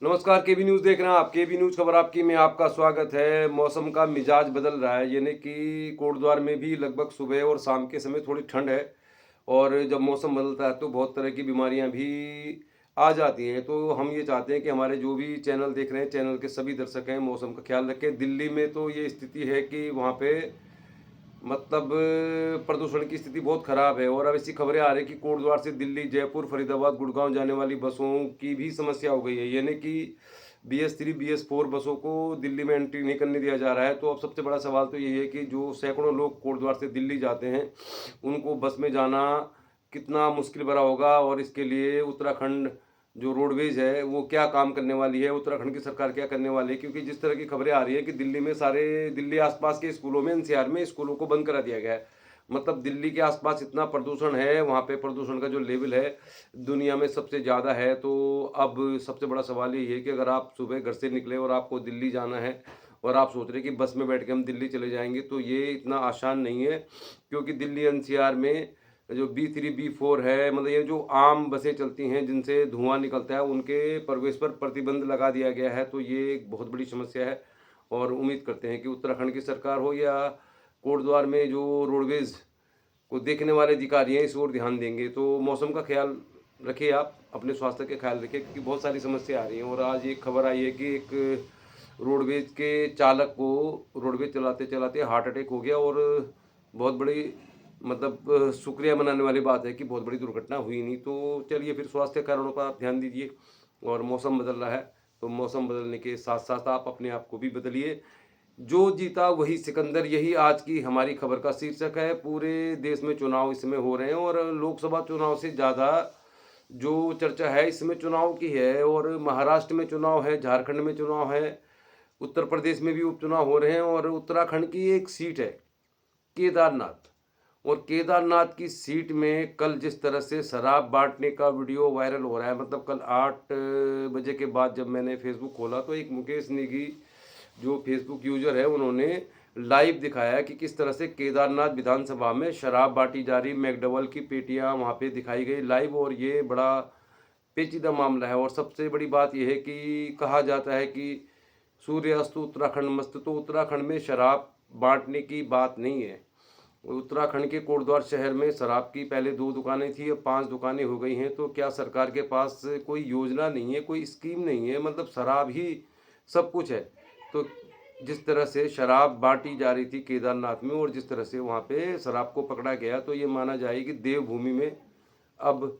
नमस्कार, केबी न्यूज़ देख रहे हैं आप। केबी न्यूज़ खबर आपकी में आपका स्वागत है। मौसम का मिजाज बदल रहा है, यानी कि कोटद्वार में भी लगभग सुबह और शाम के समय थोड़ी ठंड है। और जब मौसम बदलता है तो बहुत तरह की बीमारियां भी आ जाती हैं। तो हम ये चाहते हैं कि हमारे जो भी चैनल देख रहे हैं, चैनल के सभी दर्शक हैं, मौसम का ख्याल रखें। दिल्ली में तो ये स्थिति है कि वहाँ पे मतलब प्रदूषण की स्थिति बहुत खराब है। और अब ऐसी खबरें आ रही हैं कि कोटद्वार से दिल्ली, जयपुर, फरीदाबाद, गुड़गांव जाने वाली बसों की भी समस्या हो गई है, यानी कि BS3 BS4 बसों को दिल्ली में एंट्री नहीं करने दिया जा रहा है। तो अब सबसे बड़ा सवाल तो यही है कि जो सैकड़ों लोग कोटद्वार से दिल्ली जाते हैं, उनको बस में जाना कितना मुश्किल भरा होगा। और इसके लिए उत्तराखंड जो रोडवेज है वो क्या काम करने वाली है, उत्तराखंड की सरकार क्या करने वाली है। क्योंकि जिस तरह की खबरें आ रही है कि दिल्ली में सारे दिल्ली आसपास के स्कूलों में, NCR में स्कूलों को बंद करा दिया गया है। मतलब दिल्ली के आसपास इतना प्रदूषण है, वहाँ पे प्रदूषण का जो लेवल है दुनिया में सबसे ज़्यादा है। तो अब सबसे बड़ा सवाल ये है कि अगर आप सुबह घर से निकले और आपको दिल्ली जाना है और आप सोच रहे हैं कि बस में बैठ के हम दिल्ली चले जाएंगे, तो ये इतना आसान नहीं है। क्योंकि दिल्ली NCR में जो B3 B4 है, मतलब ये जो आम बसें चलती हैं जिनसे धुआं निकलता है, उनके प्रवेश पर प्रतिबंध लगा दिया गया है। तो ये एक बहुत बड़ी समस्या है। और उम्मीद करते हैं कि उत्तराखंड की सरकार हो या कोटद्वार में जो रोडवेज को देखने वाले अधिकारी हैं, इस ओर ध्यान देंगे। तो मौसम का ख्याल रखिए, आप अपने स्वास्थ्य का ख्याल रखिए, क्योंकि बहुत सारी समस्या आ रही हैं। और आज एक खबर आई है कि एक रोडवेज के चालक को रोडवेज चलाते चलाते हार्ट अटैक हो गया। और बहुत बड़ी मतलब शुक्रिया मनाने वाली बात है कि बहुत बड़ी दुर्घटना हुई नहीं। तो चलिए, फिर स्वास्थ्य कारणों पर आप ध्यान दीजिए। और मौसम बदल रहा है, तो मौसम बदलने के साथ साथ आप अपने आप को भी बदलिए। जो जीता वही सिकंदर, यही आज की हमारी खबर का शीर्षक है। पूरे देश में चुनाव इस समय हो रहे हैं और लोकसभा चुनाव से ज़्यादा जो चर्चा है इस समय चुनाव की है। और महाराष्ट्र में चुनाव है, झारखंड में चुनाव है, उत्तर प्रदेश में भी उपचुनाव हो रहे हैं। और उत्तराखंड की एक सीट है केदारनाथ। और केदारनाथ की सीट में कल जिस तरह से शराब बांटने का वीडियो वायरल हो रहा है, मतलब कल 8 बजे के बाद जब मैंने फेसबुक खोला तो एक मुकेश नेगी जो फेसबुक यूजर है, उन्होंने लाइव दिखाया कि किस तरह से केदारनाथ विधानसभा में शराब बांटी जा रही, मैकडबल की पेटियां वहां पे दिखाई गई लाइव। और ये बड़ा पेचीदा मामला है। और सबसे बड़ी बात यह है कि कहा जाता है कि सूर्यास्त उत्तराखंड मस्त। तो उत्तराखंड में शराब बांटने की बात नहीं है। उत्तराखंड के कोटद्वार शहर में शराब की पहले 2 दुकानें थी, अब 5 दुकानें हो गई हैं। तो क्या सरकार के पास कोई योजना नहीं है, कोई स्कीम नहीं है? मतलब शराब ही सब कुछ है। तो जिस तरह से शराब बांटी जा रही थी केदारनाथ में और जिस तरह से वहाँ पे शराब को पकड़ा गया, तो ये माना जाए कि देवभूमि में अब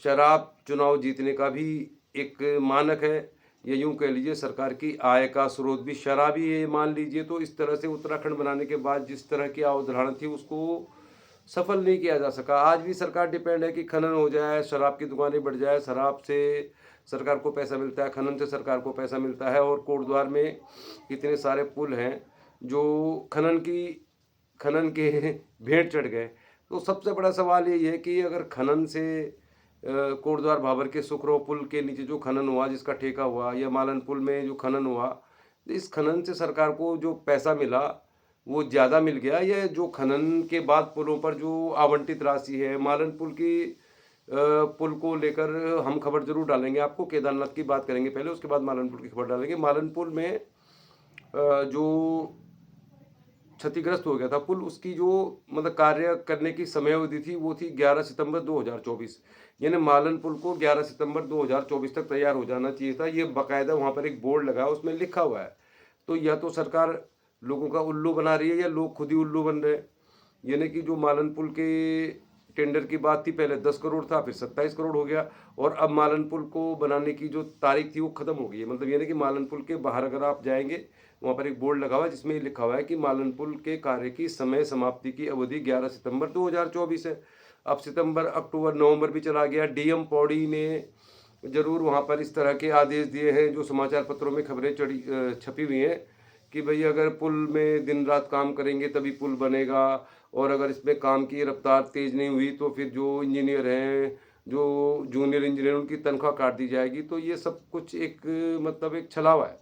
शराब चुनाव जीतने का भी एक मानक है। या यूं कह लीजिए सरकार की आय का स्रोत भी शराब ही है, मान लीजिए। तो इस तरह से उत्तराखंड बनाने के बाद जिस तरह की अवधारणा थी उसको सफल नहीं किया जा सका। आज भी सरकार डिपेंड है कि खनन हो जाए, शराब की दुकानें बढ़ जाए, शराब से सरकार को पैसा मिलता है, खनन से सरकार को पैसा मिलता है। और कोटद्वार में इतने सारे पुल हैं जो खनन के भेंट चढ़ गए। तो सबसे बड़ा सवाल यही है कि अगर खनन से कोटद्वार भाबर के सुखरो पुल के नीचे जो खनन हुआ, जिसका ठेका हुआ, या मालन पुल में जो खनन हुआ, इस खनन से सरकार को जो पैसा मिला वो ज़्यादा मिल गया, या जो खनन के बाद पुलों पर जो आवंटित राशि है। मालन पुल की पुल को लेकर हम खबर जरूर डालेंगे आपको। केदारनाथ की बात करेंगे पहले, उसके बाद मालन पुल की खबर डालेंगे। मालन पुल में जो क्षतिग्रस्त हो गया था पुल, उसकी जो मतलब कार्य करने की समय अवधि थी वो थी 11 सितंबर 2024। यानी मालन पुल को 11 सितंबर 2024 तक तैयार हो जाना चाहिए था। ये बाकायदा वहाँ पर एक बोर्ड लगा है, उसमें लिखा हुआ है। तो या तो सरकार लोगों का उल्लू बना रही है या लोग खुद ही उल्लू बन रहे हैं। यानी कि जो मालन पुल के टेंडर की बात थी, पहले 10 करोड़ था, फिर 27 करोड़ हो गया। और अब मालन पुल को बनाने की जो तारीख थी वो खत्म हो गई है। मतलब यानी कि मालन पुल के बाहर अगर आप जाएंगे, वहाँ पर एक बोर्ड लगा हुआ है जिसमें लिखा हुआ है कि मालन पुल के कार्य की समय समाप्ति की अवधि 11 सितंबर 2024 है। अब सितंबर, अक्टूबर, नवंबर भी चला गया। DM पौड़ी ने जरूर वहाँ पर इस तरह के आदेश दिए हैं जो समाचार पत्रों में खबरें छपी हुई हैं कि भाई अगर पुल में दिन रात काम करेंगे तभी पुल बनेगा। और अगर इसमें काम की रफ्तार तेज नहीं हुई तो फिर जो इंजीनियर हैं, जो जूनियर इंजीनियर, उनकी तनख्वाह काट दी जाएगी। तो ये सब कुछ एक मतलब एक छलावा है।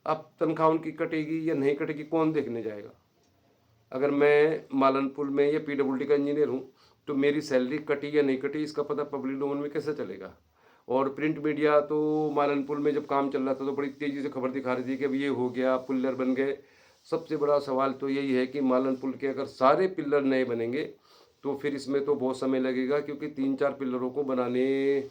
अब तनख्वाह उनकी कटेगी या नहीं कटेगी, कौन देखने जाएगा? अगर मैं मालन पुल में या PWD का इंजीनियर हूँ तो मेरी सैलरी कटी या नहीं कटी इसका पता पब्लिक डोमेन में कैसे चलेगा? और प्रिंट मीडिया तो मालन पुल में जब काम चल रहा था तो बड़ी तेज़ी से खबर दिखा रही थी कि अब ये हो गया, पिल्लर बन गए। सबसे बड़ा सवाल तो यही है कि मालन पुल के अगर सारे पिल्लर नए बनेंगे तो फिर इसमें तो बहुत समय लगेगा, क्योंकि 3-4 पिल्लरों को बनाने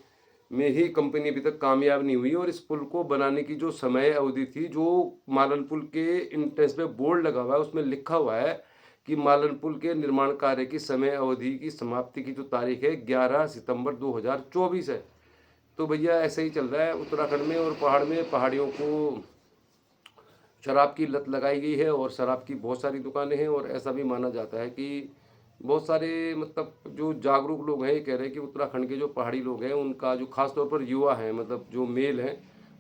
में ही कंपनी अभी तक कामयाब नहीं हुई। और इस पुल को बनाने की जो समय अवधि थी, जो मालन पुल के इंट्रेंस पे बोर्ड लगा हुआ है उसमें लिखा हुआ है कि मालन पुल के निर्माण कार्य की समय अवधि की समाप्ति की जो तारीख है 11 सितंबर 2024 है। तो भैया ऐसे ही चल रहा है उत्तराखंड में, और पहाड़ में पहाड़ियों को शराब की लत लगाई गई है और शराब की बहुत सारी दुकानें हैं। और ऐसा भी माना जाता है कि बहुत सारे मतलब जो जागरूक लोग हैं ये कह रहे हैं कि उत्तराखंड के जो पहाड़ी लोग हैं उनका जो खास तौर पर युवा हैं, मतलब जो मेल हैं,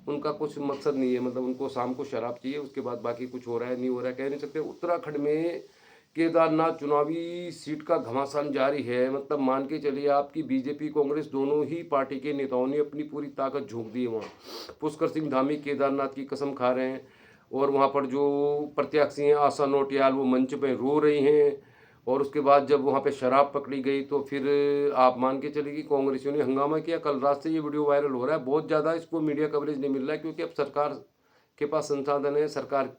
उनका कुछ मकसद नहीं है, मतलब उनको शाम को शराब चाहिए, उसके बाद बाकी कुछ हो रहा है नहीं हो रहा है कह नहीं सकते। उत्तराखंड में केदारनाथ चुनावी सीट का घमासान जारी है। मतलब मान के चलिए आपकी बीजेपी कांग्रेस दोनों ही पार्टी के नेताओं ने अपनी पूरी ताकत झोंक दी है वहाँ। पुष्कर सिंह धामी केदारनाथ की कसम खा रहे हैं, और वहाँ पर जो प्रत्याशी हैं आशा नोटियाल वो मंच पे रो रही हैं। और उसके बाद जब वहाँ पे शराब पकड़ी गई तो फिर आप मान के चलिए कि कांग्रेसियों ने हंगामा किया। कल रात से ये वीडियो वायरल हो रहा है, बहुत ज़्यादा इसको मीडिया कवरेज नहीं मिल रहा है, क्योंकि अब सरकार के पास संसाधन है, सरकार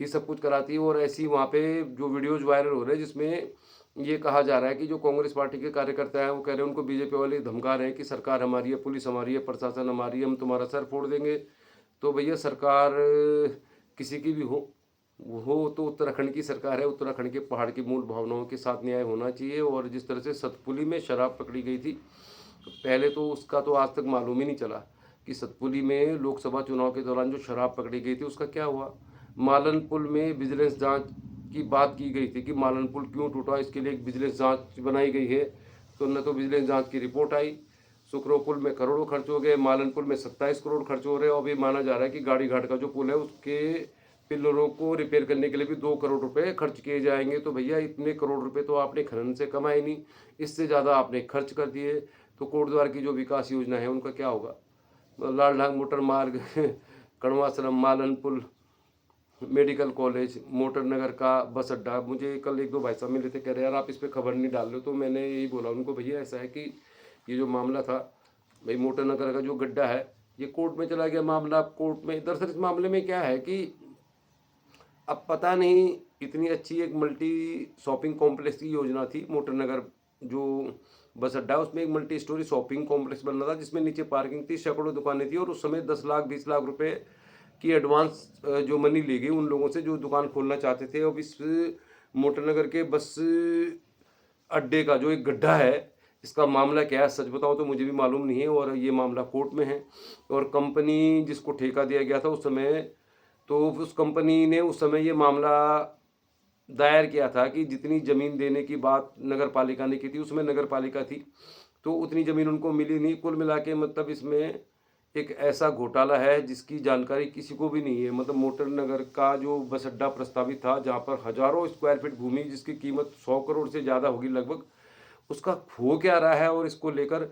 ही सब कुछ कराती है। और ऐसी वहाँ पे जो वीडियोज़ वायरल हो रहे हैं जिसमें ये कहा जा रहा है कि जो कांग्रेस पार्टी के कार्यकर्ता हैं वो कह रहे हैं, उनको बीजेपी वाले धमका रहे हैं कि सरकार हमारी है, पुलिस हमारी है, प्रशासन हमारी है, हम तुम्हारा सर फोड़ देंगे। तो भैया सरकार किसी की भी हो तो उत्तराखंड की सरकार है। उत्तराखंड के पहाड़ की मूल भावनाओं के साथ न्याय होना चाहिए। और जिस तरह से सतपुली में शराब पकड़ी गई थी, तो पहले तो उसका तो आज तक मालूम ही नहीं चला कि सतपुली में लोकसभा चुनाव के दौरान जो शराब पकड़ी गई थी उसका क्या हुआ। मालन पुल में विजिलेंस जांच की बात की गई थी कि मालन पुल क्यों टूटा, इसके लिए एक विजिलेंस जांच बनाई गई है, तो न तो विजिलेंस जांच की रिपोर्ट आई। सुखरो पुल में करोड़ों खर्च हो गए, मालन पुल में 27 करोड़ खर्च हो रहे हैं। और अभी माना जा रहा है कि गाड़ी घाट का जो पुल है उसके पिलरों को रिपेयर करने के लिए भी 2 करोड़ रुपए खर्च किए जाएंगे। तो भैया इतने करोड़ रुपए तो आपने खनन से कमाए नहीं, इससे ज़्यादा आपने खर्च कर दिए। तो कोटद्वार की जो विकास योजना है उनका क्या होगा। लालढांग मोटर मार्ग कड़वाश्रम, मालन पुल, मेडिकल कॉलेज, मोटर नगर का बस अड्डा। मुझे कल 1-2 भाई साहब मिले थे, कह रहे यार आप इस पर खबर नहीं डाल रहे हो। तो मैंने यही बोला उनको, भैया ऐसा है कि ये जो मामला था भाई मोटर नगर का जो गड्ढा है ये कोर्ट में चला गया मामला। कोर्ट में दरअसल इस मामले में क्या है कि अब पता नहीं, इतनी अच्छी एक मल्टी शॉपिंग कॉम्प्लेक्स की योजना थी मोटर नगर जो बस अड्डा, उसमें एक मल्टी स्टोरी शॉपिंग कॉम्प्लेक्स बन रहा था जिसमें नीचे पार्किंग थी, सैकड़ों दुकानें थी। और उस समय 10 लाख 20 लाख रुपए की एडवांस जो मनी ली गई उन लोगों से जो दुकान खोलना चाहते थे। अब इस मोटर नगर के बस अड्डे का जो एक गड्ढा है, इसका मामला क्या है सच बताओ तो मुझे भी मालूम नहीं है। और ये मामला कोर्ट में है। और कंपनी जिसको ठेका दिया गया था उस समय, तो उस कंपनी ने उस समय ये मामला दायर किया था कि जितनी ज़मीन देने की बात नगर पालिका ने की थी, उसमें नगर पालिका थी तो उतनी ज़मीन उनको मिली नहीं। कुल मिला के मतलब इसमें एक ऐसा घोटाला है जिसकी जानकारी किसी को भी नहीं है। मतलब मोटर नगर का जो बस अड्डा प्रस्तावित था, जहाँ पर हज़ारों स्क्वायर फीट भूमि जिसकी कीमत 100 करोड़ से ज़्यादा होगी लगभग, उसका हो क्या रहा है और इसको लेकर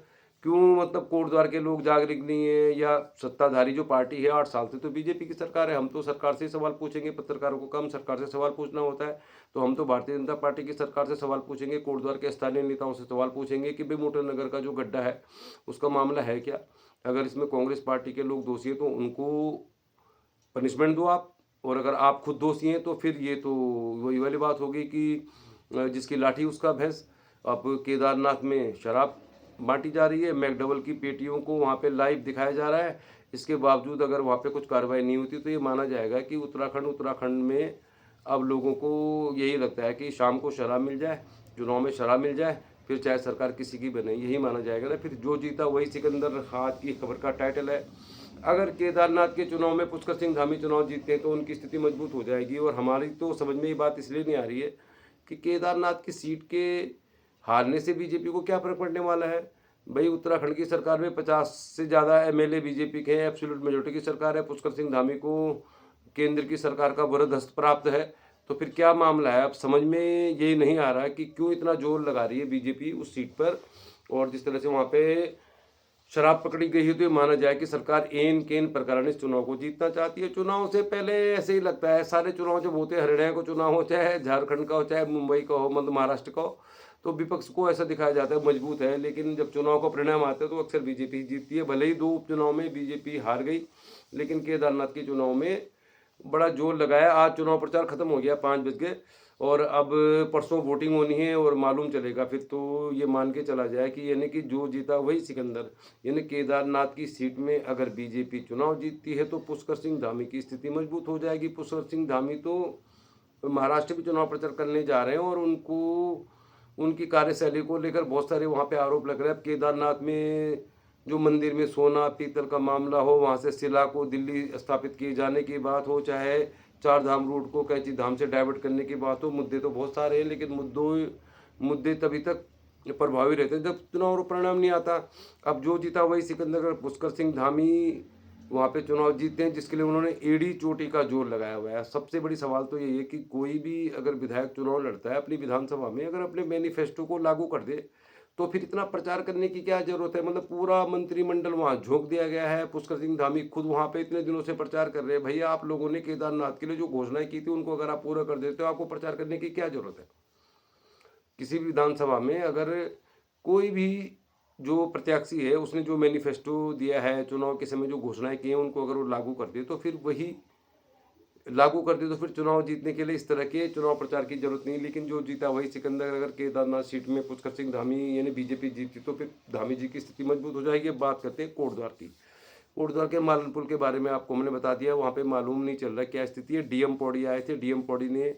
क्यों मतलब कोटद्वार के लोग जागरूक नहीं है। या सत्ताधारी जो पार्टी है 8 साल से तो बीजेपी की सरकार है, हम तो सरकार से ही सवाल पूछेंगे, पत्रकारों को कम सरकार से सवाल पूछना होता है, तो हम तो भारतीय जनता पार्टी की सरकार से सवाल पूछेंगे, कोटद्वार के स्थानीय नेताओं से सवाल पूछेंगे कि भाई मोटर नगर का जो गड्ढा है उसका मामला है क्या। अगर इसमें कांग्रेस पार्टी के लोग दोषी हैं तो उनको पनिशमेंट दो आप, और अगर आप खुद दोषी हैं तो फिर ये तो वही वाली बात होगी कि जिसकी लाठी उसका भैंस। अब केदारनाथ में शराब बांटी जा रही है, मैकडबल की पेटियों को वहाँ पे लाइव दिखाया जा रहा है, इसके बावजूद अगर वहाँ पे कुछ कार्रवाई नहीं होती तो ये माना जाएगा कि उत्तराखंड में अब लोगों को यही लगता है कि शाम को शराब मिल जाए, चुनाव में शराब मिल जाए, फिर चाहे सरकार किसी की बने, यही माना जाएगा ना। फिर जो जीता वही सिकंदर, हाथ की खबर का टाइटल है। अगर केदारनाथ के चुनाव में पुष्कर सिंह धामी चुनाव जीतते हैं तो उनकी स्थिति मजबूत हो जाएगी। और हमारी तो समझ में ये बात इसलिए नहीं आ रही है कि केदारनाथ की सीट के हारने से बीजेपी को क्या फर्क पड़ने वाला है। भाई उत्तराखंड की सरकार में 50 से ज़्यादा एमएलए बीजेपी के हैं, एब्सोल्यूट मेजोरिटी की सरकार है। पुष्कर सिंह धामी को केंद्र की सरकार का वरद हस्त प्राप्त है, तो फिर क्या मामला है। अब समझ में यही नहीं आ रहा कि क्यों इतना जोर लगा रही है बीजेपी उस सीट पर। और जिस तरह से वहाँ पे शराब पकड़ी गई है तो ये माना जाए कि सरकार एन केन प्रकार इस चुनाव को जीतना चाहती है। चुनाव से पहले ऐसे ही लगता है, सारे चुनाव जब होते हैं, हरियाणा का चुनाव हो, चाहे झारखंड का हो, चाहे मुंबई का हो, मतलब महाराष्ट्र का हो, तो विपक्ष को ऐसा दिखाया जाता है मजबूत है, लेकिन जब चुनाव का परिणाम आता है तो अक्सर बीजेपी जीतती है। भले ही 2 उपचुनाव में बीजेपी हार गई, लेकिन केदारनाथ के चुनाव में बड़ा जोर लगाया। आज चुनाव प्रचार खत्म हो गया, 5 बज गए, और अब परसों वोटिंग होनी है और मालूम चलेगा। फिर तो ये मान के चला जाए कि यानी कि जो जीता वही सिकंदर। यानी केदारनाथ की सीट में अगर बीजेपी चुनाव जीतती है तो पुष्कर सिंह धामी की स्थिति मजबूत हो जाएगी। पुष्कर सिंह धामी तो महाराष्ट्र में चुनाव प्रचार करने जा रहे हैं, और उनको उनकी कार्यशैली को लेकर बहुत सारे वहाँ पे आरोप लग रहे हैं। अब केदारनाथ में जो मंदिर में सोना पीतल का मामला हो, वहाँ से शिला को दिल्ली स्थापित किए जाने की बात हो, चाहे 4 धाम रूट को कैंची धाम से डाइवर्ट करने की बात हो, मुद्दे तो बहुत सारे हैं, लेकिन मुद्दे तभी तक प्रभावी रहते हैं जब चुनाव और परिणाम नहीं आता। अब जो जीता वही सिकंदर। पुष्कर सिंह धामी वहाँ पे चुनाव जीतते हैं, जिसके लिए उन्होंने एड़ी चोटी का जोर लगाया हुआ है। सबसे बड़ी सवाल तो यही है कि कोई भी अगर विधायक चुनाव लड़ता है अपनी विधानसभा में, अगर अपने मैनिफेस्टो को लागू कर दे तो फिर इतना प्रचार करने की क्या जरूरत है। मतलब पूरा मंत्रिमंडल वहाँ झोंक दिया गया है। पुष्कर सिंह धामी खुद वहाँ पे इतने दिनों से प्रचार कर रहे हैं। भैया, आप लोगों ने केदारनाथ के लिए जो घोषणाएं की थी उनको अगर आप पूरा कर देते हो, आपको प्रचार करने की क्या जरूरत है। किसी भी विधानसभा में अगर कोई भी जो प्रत्याशी है उसने जो मैनिफेस्टो दिया है, चुनाव के समय जो घोषणाएं की हैं, उनको अगर वो लागू कर दे तो फिर चुनाव जीतने के लिए इस तरह के चुनाव प्रचार की जरूरत नहीं। लेकिन जो जीता वही सिकंदर। अगर केदारनाथ सीट में पुष्कर सिंह धामी यानी बीजेपी जीती तो फिर धामी जी की स्थिति मजबूत हो जाएगी। अब बात करते हैं कोटद्वार की। कोटद्वार के मालन पुल के बारे में आपको हमने बता दिया। वहाँ पे मालूम नहीं चल रहा क्या स्थिति है। डीएम पौड़ी आए थे, डीएम पौड़ी ने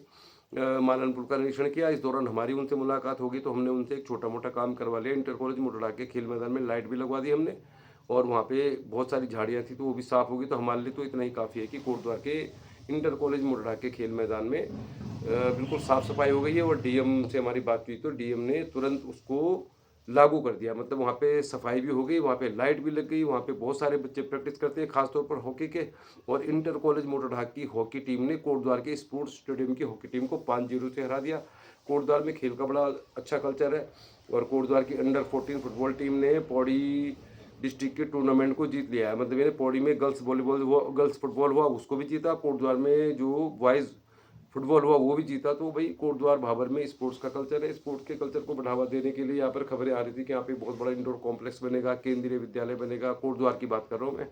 मालन पुल का निरीक्षण किया। इस दौरान हमारी उनसे मुलाकात होगी, तो हमने उनसे एक छोटा मोटा काम करवा लिया। इंटर कॉलेज मुटड़ा के खेल मैदान में लाइट भी लगवा दी हमने, और वहाँ पे बहुत सारी झाड़ियाँ थी तो वो भी साफ़ होगी। तो हमारे लिए तो इतना ही काफ़ी है कि कोटद्वार के इंटर कॉलेज मुटड़ा के खेल मैदान में बिल्कुल साफ़ सफाई हो गई है। और डीएम से हमारी बात हुई तो डीएम ने तुरंत उसको लागू कर दिया। मतलब वहाँ पे सफाई भी हो गई, वहाँ पे लाइट भी लग गई, वहाँ पे बहुत सारे बच्चे प्रैक्टिस करते हैं, खासतौर पर हॉकी के। और इंटर कॉलेज मोटरढाक की हॉकी टीम ने कोटद्वार के स्पोर्ट्स स्टेडियम की हॉकी टीम को 5-0 से हरा दिया। कोटद्वार में खेल का बड़ा अच्छा कल्चर है। और कोटद्वार की अंडर 14 फुटबॉल टीम ने पौड़ी डिस्ट्रिक्ट के टूर्नामेंट को जीत लिया है। मतलब मैंने पौड़ी में गर्ल्स वॉलीबॉल हुआ, गर्ल्स फुटबॉल हुआ, उसको भी जीता। कोटद्वार में जो बॉयज़ फुटबॉल हुआ वो भी जीता। तो भाई कोटद्वार भाबर में स्पोर्ट्स का कल्चर है। स्पोर्ट्स के कल्चर को बढ़ावा देने के लिए यहाँ पर खबरें आ रही थी कि यहाँ पे बहुत बड़ा इंडोर कॉम्प्लेक्स बनेगा, केंद्रीय विद्यालय बनेगा। कोटद्वार की बात कर रहा हूँ मैं,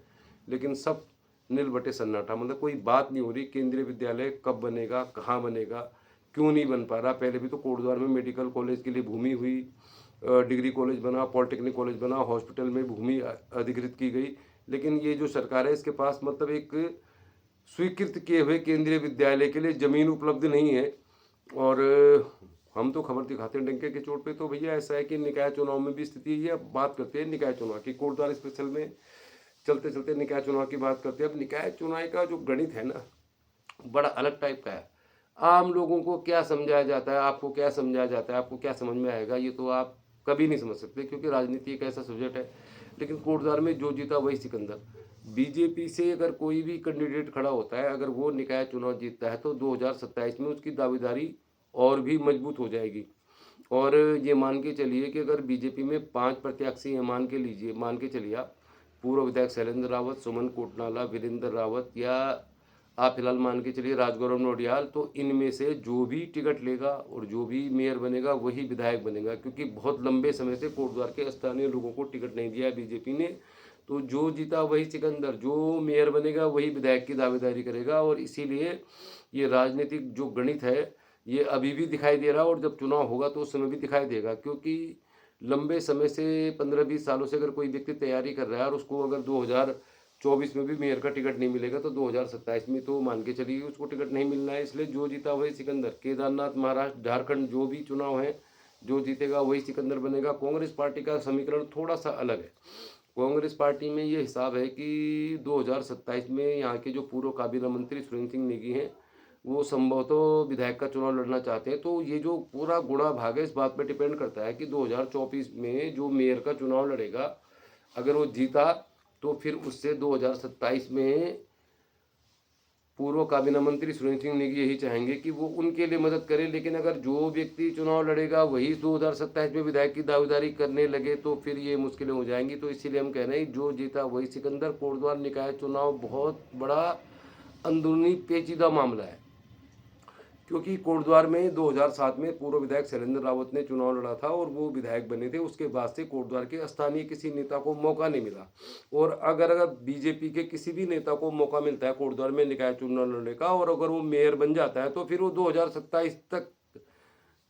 लेकिन सब नील बटे सन्नाटा। मतलब कोई बात नहीं हो रही केंद्रीय विद्यालय कब बनेगा, कहाँ बनेगा, क्यों नहीं बन पा रहा। पहले भी तो कोटद्वार में मेडिकल कॉलेज के लिए भूमि हुई, डिग्री कॉलेज बना, पॉलिटेक्निक कॉलेज बना, हॉस्पिटल में भूमि अधिकृत की गई। लेकिन ये जो सरकार है इसके पास मतलब एक स्वीकृत किए हुए केंद्रीय विद्यालय के लिए ज़मीन उपलब्ध नहीं है। और हम तो खबर दिखाते हैं डंके के चोट पे। तो भैया ऐसा है कि निकाय चुनाव में भी स्थिति है। अब बात करते हैं निकाय चुनाव की। कोटद्वार स्पेशल में चलते चलते निकाय चुनाव की बात करते हैं। अब निकाय चुनाव का जो गणित है ना, बड़ा अलग टाइप का है। आम लोगों को क्या समझाया जाता है, आपको क्या समझाया जाता है, आपको क्या समझ में आएगा, ये तो आप कभी नहीं समझ सकते, क्योंकि राजनीति एक ऐसा सब्जेक्ट है। लेकिन कोटद्वार में जो जीता वही सिकंदर। बीजेपी से अगर कोई भी कैंडिडेट खड़ा होता है, अगर वो निकाय चुनाव जीतता है तो 2027 में उसकी दावेदारी और भी मजबूत हो जाएगी। और ये मान के चलिए कि अगर बीजेपी में 5 प्रत्याशी हैं, मान के चलिए आप, पूर्व विधायक शैलेंद्र रावत, सुमन कोटनाला, वीरेंद्र रावत, या आप फिलहाल मान के चलिए राजगौरव नोडियाल, तो इनमें से जो भी टिकट लेगा और जो भी मेयर बनेगा वही विधायक बनेगा। क्योंकि बहुत लंबे समय से कोटद्वार के स्थानीय लोगों को टिकट नहीं दिया है बीजेपी ने। तो जो जीता वही सिकंदर, जो मेयर बनेगा वही विधायक की दावेदारी करेगा। और इसीलिए ये राजनीतिक जो गणित है ये अभी भी दिखाई दे रहा है, और जब चुनाव होगा तो उस समय भी दिखाई देगा। क्योंकि लंबे समय से 15-20 सालों से अगर कोई व्यक्ति तैयारी कर रहा है और उसको अगर 2024 में भी मेयर का टिकट नहीं मिलेगा तो 2027 में तो मान के चलिए उसको टिकट नहीं मिलना है। इसलिए जो जीता वही सिकंदर। केदारनाथ, महाराष्ट्र, झारखंड जो भी चुनाव है, जो जीतेगा वही सिकंदर बनेगा। कांग्रेस पार्टी का समीकरण थोड़ा सा अलग है। कांग्रेस पार्टी में ये हिसाब है कि 2027 में यहाँ के जो पूर्व काबीना मंत्री सुरेंद्र सिंह नेगी हैं, वो संभवतः विधायक का चुनाव लड़ना चाहते हैं। तो ये जो पूरा गुणा भाग है इस बात पर डिपेंड करता है कि 2024 में जो मेयर का चुनाव लड़ेगा, अगर वो जीता तो फिर उससे 2027 में पूर्व काबीना मंत्री सुरेंद्र सिंह नेगी यही चाहेंगे कि वो उनके लिए मदद करे। लेकिन अगर जो व्यक्ति चुनाव लड़ेगा वही 2027 में विधायक की दावेदारी करने लगे तो फिर ये मुश्किलें हो जाएंगी। तो इसीलिए हम कह रहे हैं जो जीता वही सिकंदर। कोटद्वार निकाय चुनाव बहुत बड़ा अंदरूनी पेचीदा मामला है, क्योंकि कोटद्वार में 2007 में पूर्व विधायक शैलेंद्र रावत ने चुनाव लड़ा था और वो विधायक बने थे। उसके बाद से कोटद्वार के स्थानीय किसी नेता को मौका नहीं मिला। और अगर बीजेपी के किसी भी नेता को मौका मिलता है कोटद्वार में निकाय चुनाव लड़ने का, और अगर वो मेयर बन जाता है, तो फिर वो 2027 तक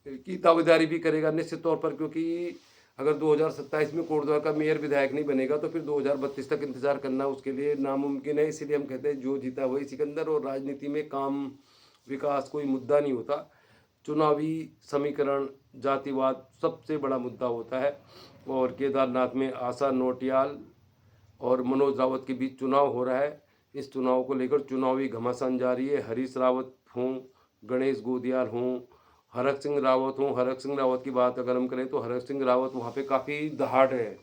की दावेदारी भी करेगा निश्चित तौर पर। क्योंकि अगर 2027 में कोटद्वार का मेयर विधायक नहीं बनेगा तो फिर 2032 तक इंतजार करना उसके लिए नामुमकिन है। इसीलिए हम कहते हैं जो जीता वही सिकंदर। और राजनीति में काम विकास कोई मुद्दा नहीं होता, चुनावी समीकरण जातिवाद सबसे बड़ा मुद्दा होता है। और केदारनाथ में आशा नोटियाल और मनोज रावत के बीच चुनाव हो रहा है। इस चुनाव को लेकर चुनावी घमासान जारी है। हरीश रावत हों, गणेश गोदियाल हों, हरक सिंह रावत हों। हरक सिंह रावत की बात अगर हम करें तो हरक सिंह रावत वहाँ पे काफ़ी दहाड़ है।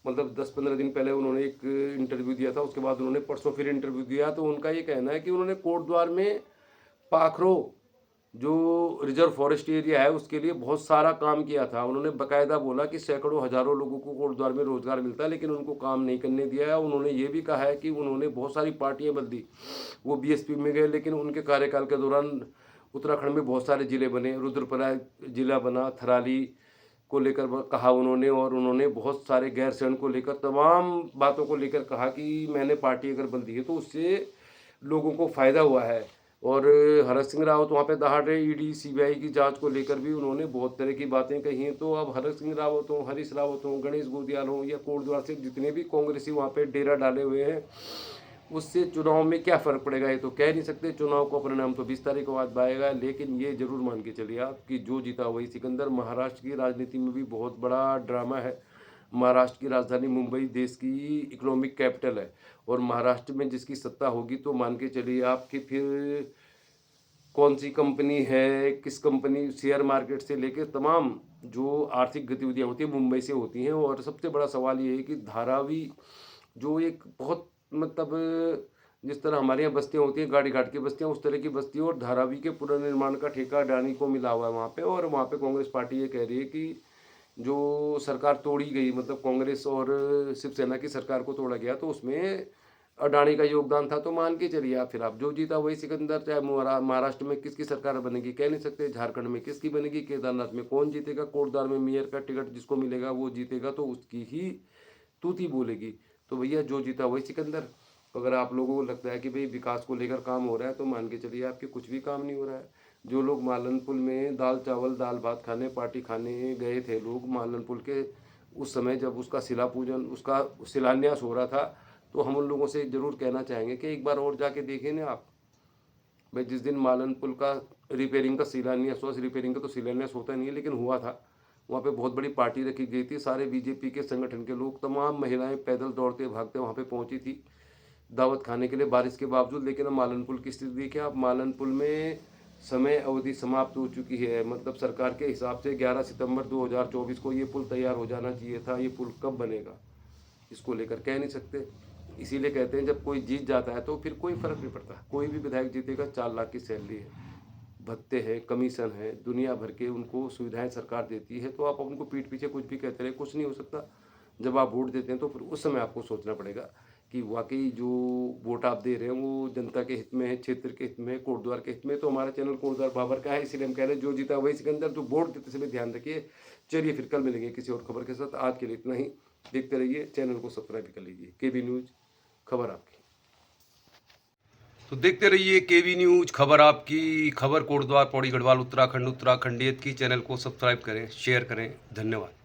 मतलब 10-15 दिन पहले उन्होंने एक इंटरव्यू दिया था, उसके बाद उन्होंने परसों फिर इंटरव्यू दिया। तो उनका ये कहना है कि उन्होंने कोटद्वार में पाखरो जो रिजर्व फॉरेस्ट एरिया है उसके लिए बहुत सारा काम किया था। उन्होंने बकायदा बोला कि सैकड़ों हजारों लोगों को कोटद्वार में रोजगार मिलता है, लेकिन उनको काम नहीं करने दिया है। उन्होंने ये भी कहा है कि उन्होंने बहुत सारी पार्टियां बदली, वो बीएसपी में गए, लेकिन उनके कार्यकाल के दौरान उत्तराखंड में बहुत सारे जिले बने, रुद्रप्रयाग जिला बना, थराली को लेकर कहा उन्होंने। और उन्होंने बहुत सारे गैर सैण को लेकर तमाम बातों को लेकर कहा कि मैंने पार्टी अगर बदली है तो उससे लोगों को फ़ायदा हुआ है। और हरक सिंह रावत वहाँ पे दहाड़ रहे। ईडी सीबीआई की जांच को लेकर भी उन्होंने बहुत तरह की बातें कही हैं। तो अब हरक सिंह रावत हों, हरीश रावत हों, गणेश गोदियाल हों या कोटद्वार से जितने भी कांग्रेसी वहाँ पे डेरा डाले हुए हैं, उससे चुनाव में क्या फ़र्क पड़ेगा ये तो कह नहीं सकते। चुनाव का परिणाम तो 20 तारीख को बाद आएगा। लेकिन ये जरूर मान के चलिए आप कि जो जीता वही सिकंदर। महाराष्ट्र की राजनीति में भी बहुत बड़ा ड्रामा है। महाराष्ट्र की राजधानी मुंबई देश की इकोनॉमिक कैपिटल है, और महाराष्ट्र में जिसकी सत्ता होगी तो मान के चलिए आप कि फिर कौन सी कंपनी है, किस कंपनी, शेयर मार्केट से लेकर तमाम जो आर्थिक गतिविधियां होती हैं मुंबई से होती हैं। और सबसे बड़ा सवाल ये है कि धारावी जो एक बहुत मतलब जिस तरह हमारे यहाँ बस्तियाँ होती हैं गाड़ी घाट की बस्तियाँ, उस तरह की बस्ती और धारावी के पुनर्निर्माण का ठेका अडानी को मिला हुआ है वहाँ पे। और वहाँ पे कांग्रेस पार्टी ये कह रही है कि जो सरकार तोड़ी गई, मतलब कांग्रेस और शिवसेना की सरकार को तोड़ा गया, तो उसमें अडानी का योगदान था। तो मान के चलिए आप फिर आप जो जीता वही सिकंदर। चाहे महाराष्ट्र में किसकी सरकार बनेगी कह नहीं सकते, झारखंड में किसकी बनेगी, केदारनाथ में कौन जीतेगा, कोटद्वार में मेयर का टिकट जिसको मिलेगा वो जीतेगा, तो उसकी ही तूती बोलेगी। तो भैया जो जीता वही सिकंदर। अगर आप लोगों को लगता है कि भाई विकास को लेकर काम हो रहा है, तो मान के चलिए आपके कुछ भी काम नहीं हो रहा है। जो लोग मालन पुल में दाल चावल दाल भात खाने पार्टी खाने गए थे लोग मालन पुल के, उस समय जब उसका शिला पूजन उसका शिलान्यास हो रहा था, तो हम उन लोगों से जरूर कहना चाहेंगे कि एक बार और जाके देखें ना आप। भाई जिस दिन मालन पुल का रिपेयरिंग का शिलान्यास हुआ, रिपेयरिंग का तो शिलान्यास होता नहीं है लेकिन हुआ था, वहाँ पे बहुत बड़ी पार्टी रखी गई थी। सारे बीजेपी के संगठन के लोग, तमाम महिलाएं पैदल दौड़ते भागते वहाँ पे पहुँची थी दावत खाने के लिए बारिश के बावजूद। लेकिन अब मालन पुल की स्थिति देखिए आप, मालन पुल में समय अवधि समाप्त हो चुकी है। मतलब सरकार के हिसाब से 11 सितंबर 2024 को ये पुल तैयार हो जाना चाहिए था। ये पुल कब बनेगा इसको लेकर कह नहीं सकते। इसीलिए कहते हैं जब कोई जीत जाता है तो फिर कोई फर्क नहीं पड़ता। कोई भी विधायक जीतेगा, 4 लाख की सैलरी है, भत्ते हैं, कमीशन है, दुनिया भर के उनको सुविधाएं सरकार देती है। तो आप उनको पीठ पीछे कुछ भी कहते रहे, कुछ नहीं हो सकता। जब आप वोट देते हैं तो फिर उस समय आपको सोचना पड़ेगा कि वाकई जो वोट आप दे रहे हैं वो जनता के हित में है, क्षेत्र के हित में है, कोटद्वार के हित में। तो हमारा चैनल कोटद्वार बाबर का है, इसलिए हम कह रहे हैं जो जीता वही सिकंदर। तो वोट देते समय ध्यान रखिए। चलिए फिर कल मिलेंगे किसी और खबर के साथ। आज के लिए इतना ही। देखते रहिए, चैनल को सब्सक्राइब कर लीजिए। केबी न्यूज़, खबर आपकी। तो देखते रहिए केबी न्यूज़, खबर आपकी। खबर कोटद्वार, पौड़ी गढ़वाल, उत्तराखंड, उत्तराखंडियत की। चैनल को सब्सक्राइब करें, शेयर करें। धन्यवाद।